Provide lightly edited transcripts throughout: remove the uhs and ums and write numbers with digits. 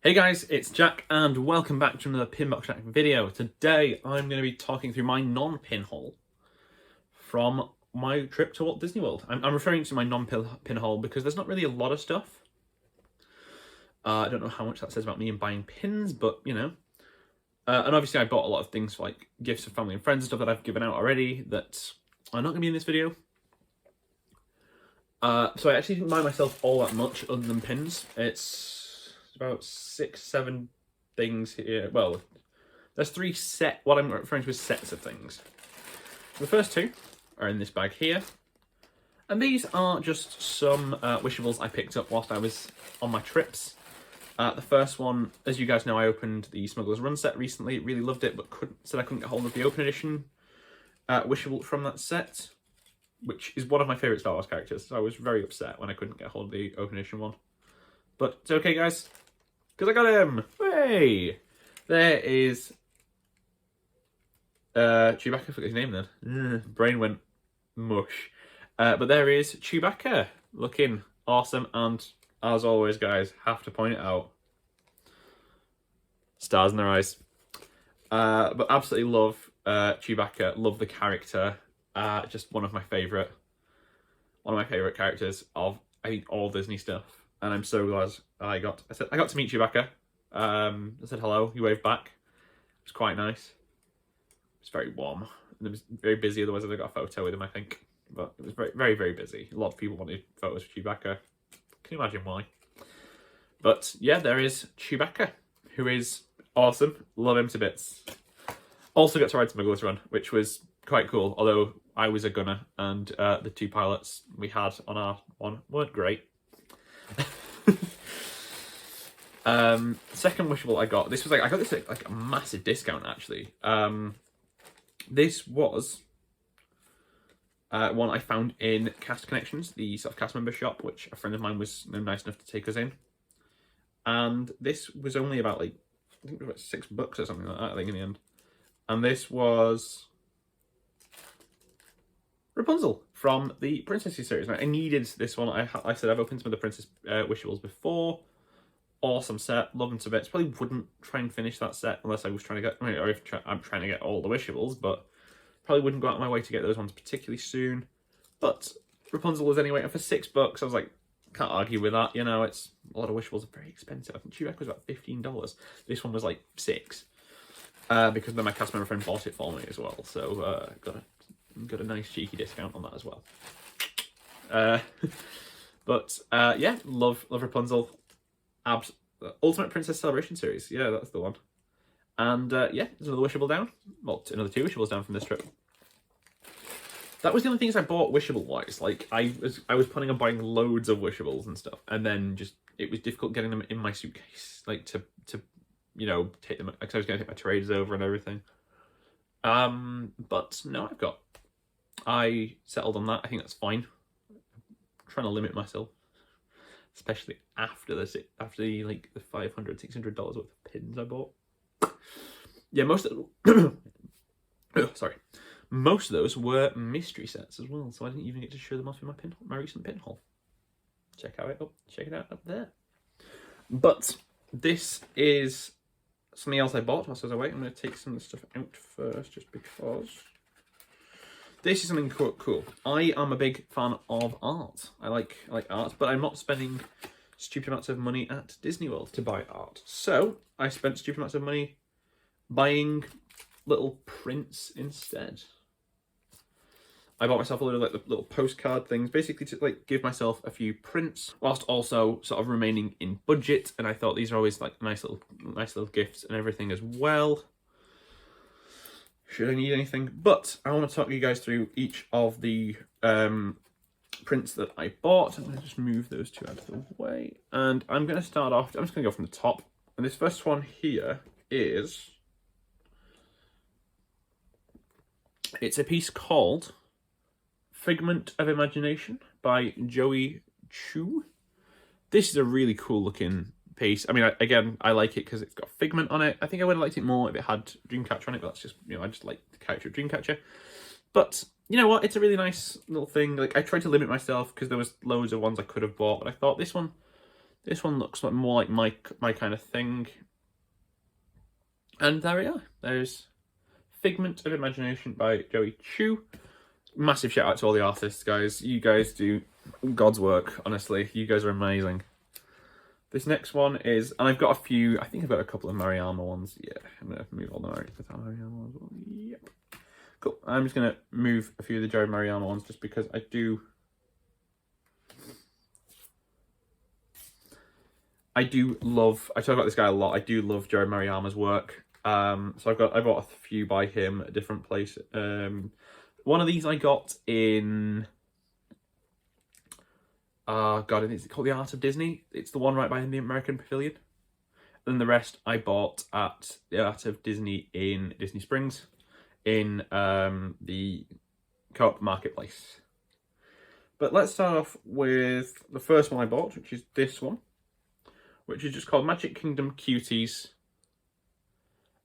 Hey guys, it's Jack and welcome back to another Pinbox Jack video. Today I'm going to be talking through my non-pin haul from my trip to Walt Disney World. I'm referring to my non-pin haul because there's not really a lot of stuff. I don't know how much that says about me and buying pins, but you know. And obviously I bought a lot of things for like gifts for family and friends and stuff that I've given out already that are not going to be in this video. So I actually didn't buy myself all that much other than pins. It's about 6-7 things here. Well, there's what I'm referring to as sets of things. The first two are in this bag here. And these are just some Wishables I picked up whilst I was on my trips. The first one, as you guys know, I opened the Smuggler's Run set recently. Really loved it, but said I couldn't get hold of the Open Edition Wishable from that set, which is one of my favourite Star Wars characters. So I was very upset when I couldn't get hold of the Open Edition one. But it's okay, guys, because I got him! Hey! There is Chewbacca. I forgot his name then. Brain went mush. But there is Chewbacca, looking awesome, and as always, guys, have to point it out. Stars in their eyes. But absolutely love Chewbacca. Love the character. Just one of my favourite characters of, I think, all Disney stuff. And I'm so glad I got to meet Chewbacca. I said hello. He waved back. It was quite nice. It was very warm. And it was very busy. Otherwise, I got a photo with him, I think. But it was very, very, very busy. A lot of people wanted photos of Chewbacca. Can you imagine why? But yeah, there is Chewbacca, who is awesome. Love him to bits. Also got to ride Smuggler's Run, which was quite cool. Although I was a gunner, and the two pilots we had on our one weren't great. Second Wishable I got. This was I got this at like a massive discount actually. This was one I found in Cast Connections, the sort of cast member shop, which a friend of mine was nice enough to take us in. And this was only about like, I think it was about $6 or something like that, I think, in the end. And this was Rapunzel from the Princessy series. Now, I needed this one. I said I've opened some of the Princess Wishables before. Awesome set, love them to bits. Probably wouldn't try and finish that set unless I was trying to get, or if I'm trying to get all the Wishables, but probably wouldn't go out of my way to get those ones particularly soon. But Rapunzel was anyway, and for $6, I was like, can't argue with that. You know, it's a lot of Wishables are very expensive. I think Chewbacca was about $15. This one was like $6, because then my cast member friend bought it for me as well. So got a nice cheeky discount on that as well. But yeah, love Rapunzel. Ultimate Princess Celebration series. Yeah, that's the one. And yeah, there's another Wishable down. Well, another 2 Wishables down from this trip. That was the only things I bought Wishable wise. Like I was planning on buying loads of Wishables and stuff, and then just it was difficult getting them in my suitcase, like to you know, take them, because I was going to take my trades over and everything. But no, I settled on that. I think that's fine. I'm trying to limit myself, especially after the like the $500-$600 worth of pins I bought. Yeah, most of most of those were mystery sets as well, so I didn't even get to show them off in my recent pin haul. Check it out up there. But this is something else I bought whilst I was away. I'm going to take some of the stuff out first, just because this is something cool. I am a big fan of art. I like art, but I'm not spending stupid amounts of money at Disney World to buy art. So I spent stupid amounts of money buying little prints instead. I bought myself a load of like the little postcard things, basically to like give myself a few prints, whilst also sort of remaining in budget. And I thought these are always like nice little gifts and everything as well, should I need anything. But I want to talk you guys through each of the prints that I bought. I'm going to just move those two out of the way, and I'm going to start off. I'm just going to go from the top, and this first one here is, it's a piece called Figment of Imagination by Joey Chu. This is a really cool looking piece. I mean, again, I like it because it's got Figment on it. I think I would have liked it more if it had Dreamcatcher on it, but that's just, you know, I just like the character of Dreamcatcher. But you know what? It's a really nice little thing. Like, I tried to limit myself because there was loads of ones I could have bought, but I thought this one This one looks like more like my kind of thing. And there we are. There's Figment of Imagination by Joey Chu. Massive shout out to all the artists, guys. You guys do God's work, honestly. You guys are amazing. This next one is, and I've got a few, I think I've got a couple of Mariyama ones. Yeah, I'm going to move all the Mariyama ones. Yep. Cool. I'm just going to move a few of the Jared Mariyama ones just because I do love, I talk about this guy a lot. I do love Jared Mariyama's work. So I bought a few by him at a different place. One of these I got in, God, is it called The Art of Disney? It's the one right by the American Pavilion. And the rest I bought at The Art of Disney in Disney Springs, in the Co-op Marketplace. But let's start off with the first one I bought, which is this one, which is just called Magic Kingdom Cuties,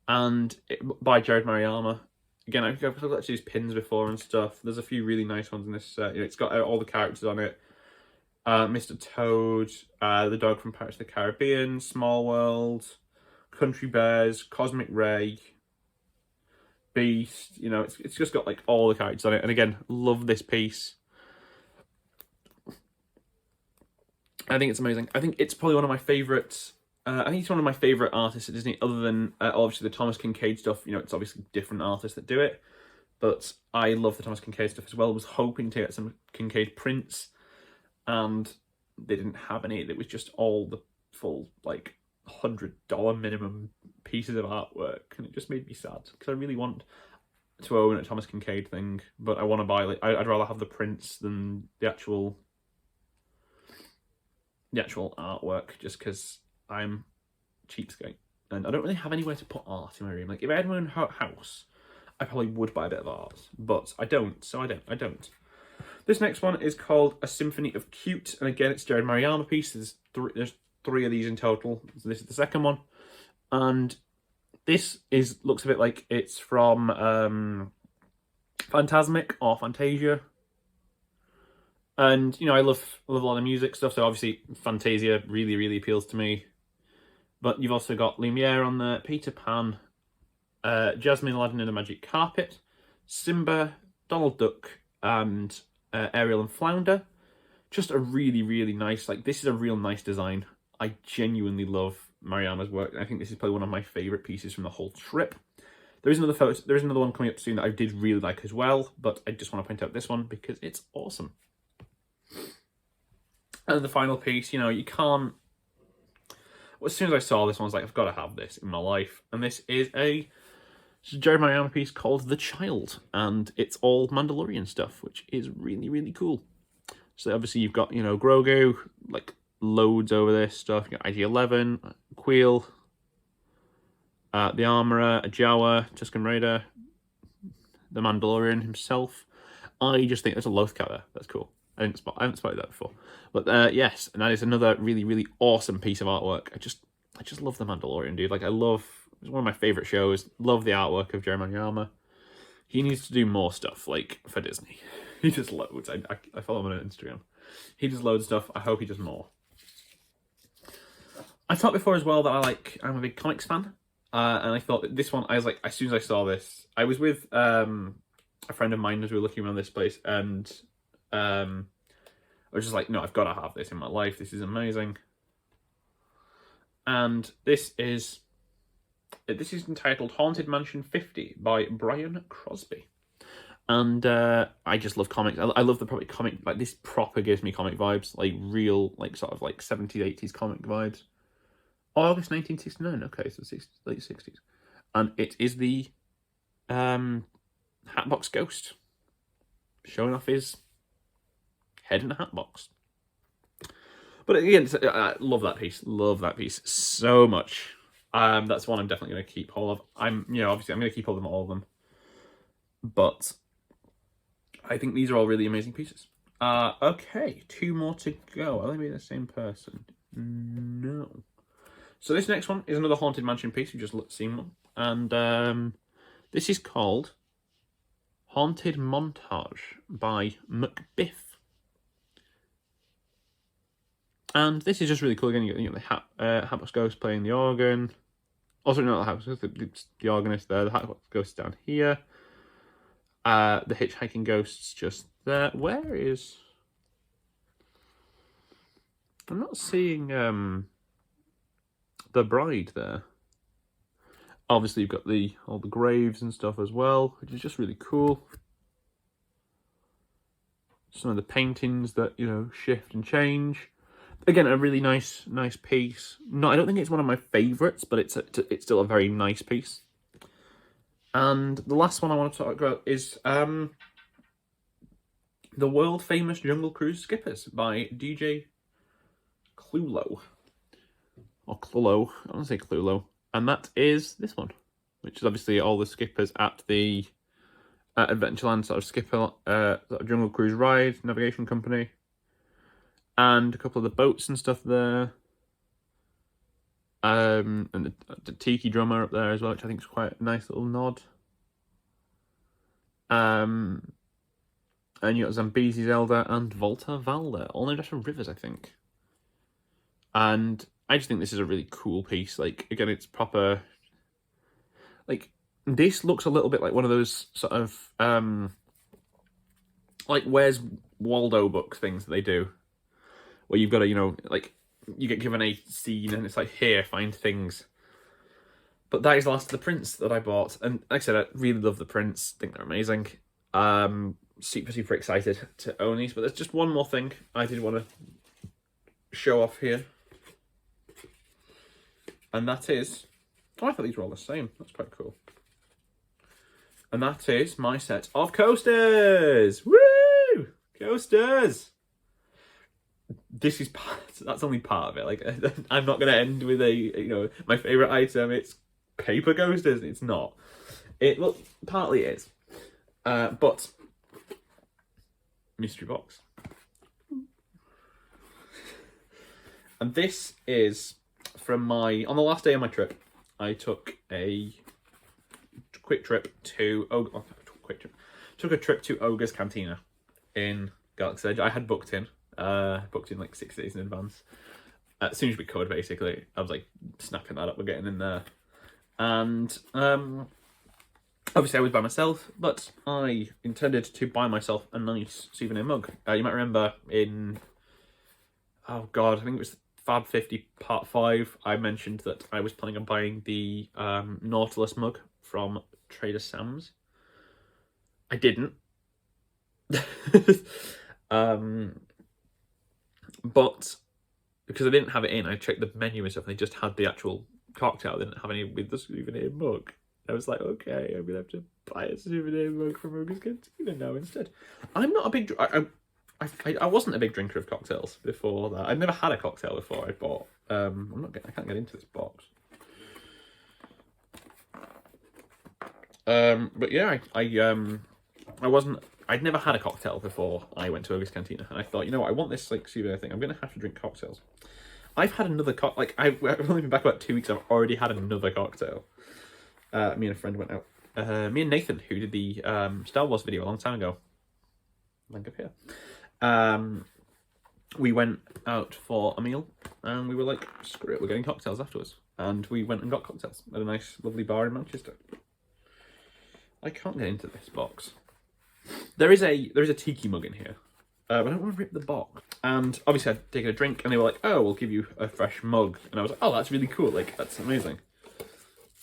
and by Jared Mariyama. Again, I've got these pins before and stuff. There's a few really nice ones in this set. It's got all the characters on it. Mr. Toad, the dog from Pirates of the Caribbean, Small World, Country Bears, Cosmic Ray, Beast. It's just got like all the characters on it. And again, love this piece. I think it's amazing. I think it's probably one of my favourites. I think it's one of my favourite artists at Disney, other than obviously the Thomas Kinkade stuff. It's obviously different artists that do it, but I love the Thomas Kinkade stuff as well. I was hoping to get some Kinkade prints, and they didn't have any. It was just all the full like $100 minimum pieces of artwork, and it just made me sad because I really want to own a Thomas Kinkade thing, but I want to buy I'd rather have the prints than the actual artwork, just because I'm cheapskate and I don't really have anywhere to put art in my room. Like if I had my own house, I probably would buy a bit of art, but I don't, so I don't. This next one is called A Symphony of Cute, and again, it's Jared Mariyama piece. There's three of these in total. So this is the second one, and this looks a bit like it's from Fantasmic or Fantasia. And I love a lot of music stuff, so obviously Fantasia really appeals to me. But you've also got Lumiere on there, Peter Pan, Jasmine Aladdin and the Magic Carpet, Simba, Donald Duck, and Ariel and Flounder. Just a really nice, this is a real nice design. I genuinely love Mariyama's work. I think this is probably one of my favourite pieces from the whole trip. There is another one coming up soon that I did really like as well, but I just want to point out this one because it's awesome. And the final piece, you can't... Well, as soon as I saw this one, I was like, I've got to have this in my life. And this is a Jared Mariyama piece called The Child, and it's all Mandalorian stuff, which is really cool. So obviously you've got, Grogu, loads over this stuff. You've got IG-11, Queel, the Armourer, a Jawa, Tusken Raider, the Mandalorian himself. I just think there's a Loth cat there. That's cool. I haven't spotted that before. But yes, and that is another really awesome piece of artwork. I just love the Mandalorian, dude. It's one of my favourite shows. Love the artwork of Jared Mariyama. He needs to do more stuff, for Disney. He does loads. I follow him on Instagram. He does loads of stuff. I hope he does more. I talked before as well that I'm a big comics fan. And I thought that this one, I was like, as soon as I saw this, I was with a friend of mine as we were looking around this place, and I was just like, no, I've got to have this in my life. This is amazing. And this is entitled Haunted Mansion 50 by Brian Crosby. And I just love comics. I love the proper comic, this proper gives me comic vibes, real, sort of 70s, 80s comic vibes. August 1969, okay, so late 60s. And it is the Hatbox Ghost showing off his head in a hat box. But again, I love that piece so much. That's one I'm definitely going to keep hold of. Obviously I'm going to keep hold of all of them, but I think these are all really amazing pieces. Okay, 2 more to go. Are they be the same person? No. So this next one is another Haunted Mansion piece. We've just seen one, and this is called Haunted Montage by McBiff. And this is just really cool. Again, you got the Hatbox Ghost playing the organ. Also, not the Hatbox Ghost, the organist there. The Hatbox Ghost is down here. The hitchhiking ghost's just there. Where is... I'm not seeing the bride there. Obviously, you've got all the graves and stuff as well, which is just really cool. Some of the paintings that, you know, shift and change. Again, a really nice piece. No, I don't think it's one of my favourites, but it's still a very nice piece. And the last one I want to talk about is the world famous Jungle Cruise Skippers by DJ Clulo. Or Clulo, I want to say Clulo. And that is this one, which is obviously all the skippers at the Adventureland sort of skipper, sort of Jungle Cruise ride, navigation company. And a couple of the boats and stuff there. And the tiki drummer up there as well, which I think is quite a nice little nod. And you got Zambezi Zelda and Volta Valda, all named after rivers, I think. And I just think this is a really cool piece. Like, again, it's proper... Like, this looks a little bit like one of those sort of... like, Where's Waldo book things that they do. Where you've got to, you know, like, you get given a scene and it's like, here, find things. But that is the last of the prints that I bought. And like I said, I really love the prints. I think they're amazing. Super excited to own these. But there's just one more thing I did want to show off here. And that is... Oh, I thought these were all the same. That's quite cool. And that is my set of coasters. Woo! Coasters! This is that's only part of it. Like, I'm not going to end with a, you know, my favourite item. It's paper coasters. It's not. Well, partly it is. But mystery box. And this is from on the last day of my trip, I took a took a trip to Ogre's Cantina in Galaxy Edge. I had booked in like 6 days in advance. As soon as we could, basically. I was like, snapping that up, we're getting in there. And obviously I was by myself, but I intended to buy myself a nice souvenir mug. You might remember in, oh god, I think it was Fab 50 Part 5, I mentioned that I was planning on buying the Nautilus mug from Trader Sam's. I didn't. But because I didn't have it in, I checked the menu and stuff, and they just had the actual cocktail. They didn't have any with the souvenir mug. I was like, okay, I'm gonna have to buy a souvenir mug from Ogre's Cantina now instead. I'm not a big. I wasn't a big drinker of cocktails before that. I'd never had a cocktail before I bought. I can't get into this box. But yeah, I wasn't. I'd never had a cocktail before I went to Ogre's Cantina, and I thought, you know what, I want this like souvenir thing. I'm gonna have to drink cocktails. I've had another I've only been back about 2 weeks. I've already had another cocktail. Me and a friend went out. Me and Nathan, who did the Star Wars video a long time ago. Link up here. We went out for a meal, and we were like, screw it, we're getting cocktails afterwards. And we went and got cocktails at a nice, lovely bar in Manchester. I can't get into this box. There is a tiki mug in here. But I don't want to rip the box. And obviously I'd taken a drink, and they were like, oh, we'll give you a fresh mug. And I was like, oh, that's really cool. Like, that's amazing.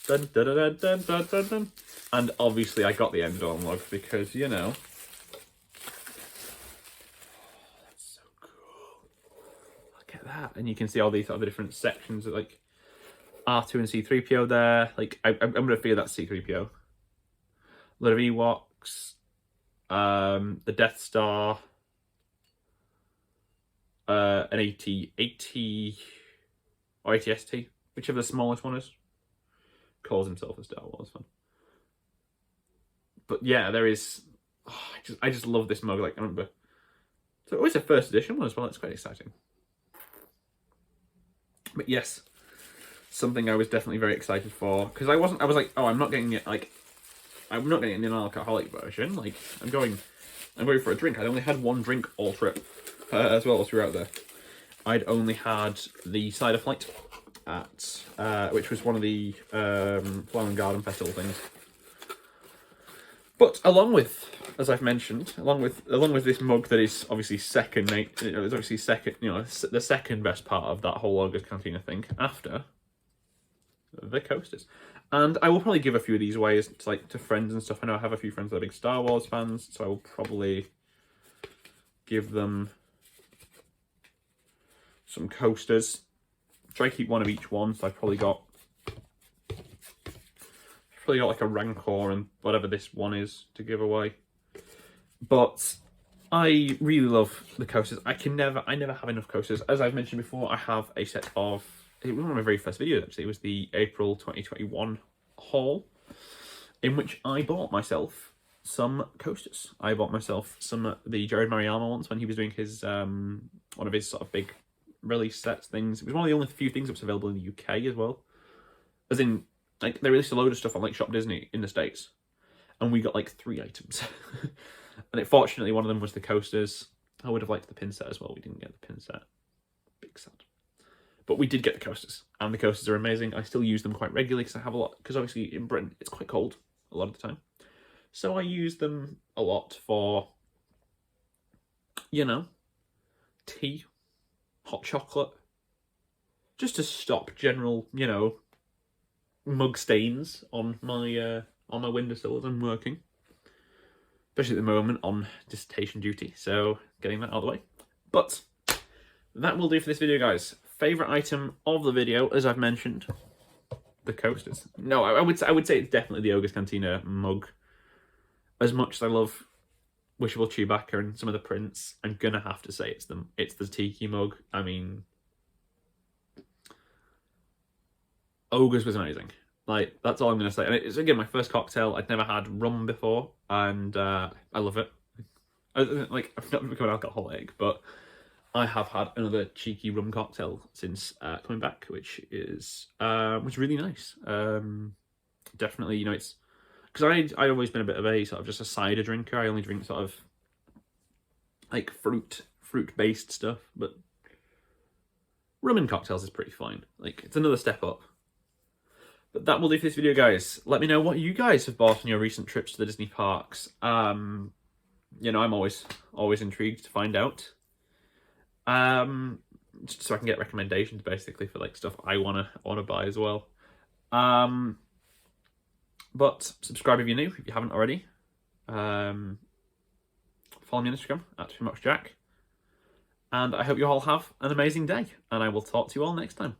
Dun, dun, dun, dun, dun, dun, dun. And obviously I got the Endor mug because, you know. Oh, that's so cool. Look at that. And you can see all these other different sections of like R2 and C-3PO there. Like, I'm going to figure that's C-3PO. A lot of Ewoks. The Death Star. An AT-80 or AT-ST, whichever the smallest one is. Calls himself a Star Wars fan. But yeah, there is. Oh, I just love this mug. Like, I remember. So it was a first edition one as well. It's quite exciting. But yes, something I was definitely very excited for, because I was like, oh, I'm not getting it. Like, I'm not getting an alcoholic version. Like, I'm going for a drink. I only had one drink all trip, as well as we were out there. I'd only had the Cider Flight at which was one of the Flower and Garden Festival things. But along with, as I've mentioned, along with this mug that is obviously second, it's obviously second, the second best part of that whole August Cantina thing after the coasters. And I will probably give a few of these away to friends and stuff. I know I have a few friends that are big Star Wars fans, so I will probably give them some coasters. Try to keep one of each one, so I've probably got like a Rancor and whatever this one is to give away. But I really love the coasters. I never have enough coasters. As I've mentioned before, I have a set of, it was one of my very first videos actually. It was the April 2021 haul, in which I bought myself some coasters. I bought myself some of the Jared Mariyama ones when he was doing his one of his sort of big release sets things. It was one of the only few things that was available in the UK as well. As in, like, they released a load of stuff on like Shop Disney in the States, and we got like 3 items. And fortunately, one of them was the coasters. I would have liked the pin set as well. We didn't get the pin set. Big sad. But we did get the coasters, and the coasters are amazing. I still use them quite regularly because I have a lot. Because obviously in Britain it's quite cold a lot of the time, so I use them a lot for, tea, hot chocolate, just to stop general, mug stains on my windowsill as I'm working, especially at the moment on dissertation duty, so getting that out of the way. But that will do for this video, guys. Favourite item of the video, as I've mentioned, the coasters. No, I would say it's definitely the August Cantina mug. As much as I love Wishable Chewbacca and some of the prints, I'm gonna have to say it's the Tiki mug. I mean, Ogres was amazing. Like, that's all I'm going to say. And it's, again, my first cocktail. I'd never had rum before, and I love it. Like, I've not become an alcoholic, but I have had another cheeky rum cocktail since coming back, which is really nice. Definitely, it's... Because I'd always been a bit of a sort of just a cider drinker. I only drink sort of, like, fruit-based stuff, but rum in cocktails is pretty fine. Like, it's another step up. But that will do for this video, guys. Let me know what you guys have bought on your recent trips to the Disney parks. I'm always intrigued to find out. Just so I can get recommendations, basically, for like stuff I wanna buy as well. But subscribe if you're new, if you haven't already. Follow me on Instagram @TooMuchJack. And I hope you all have an amazing day, and I will talk to you all next time.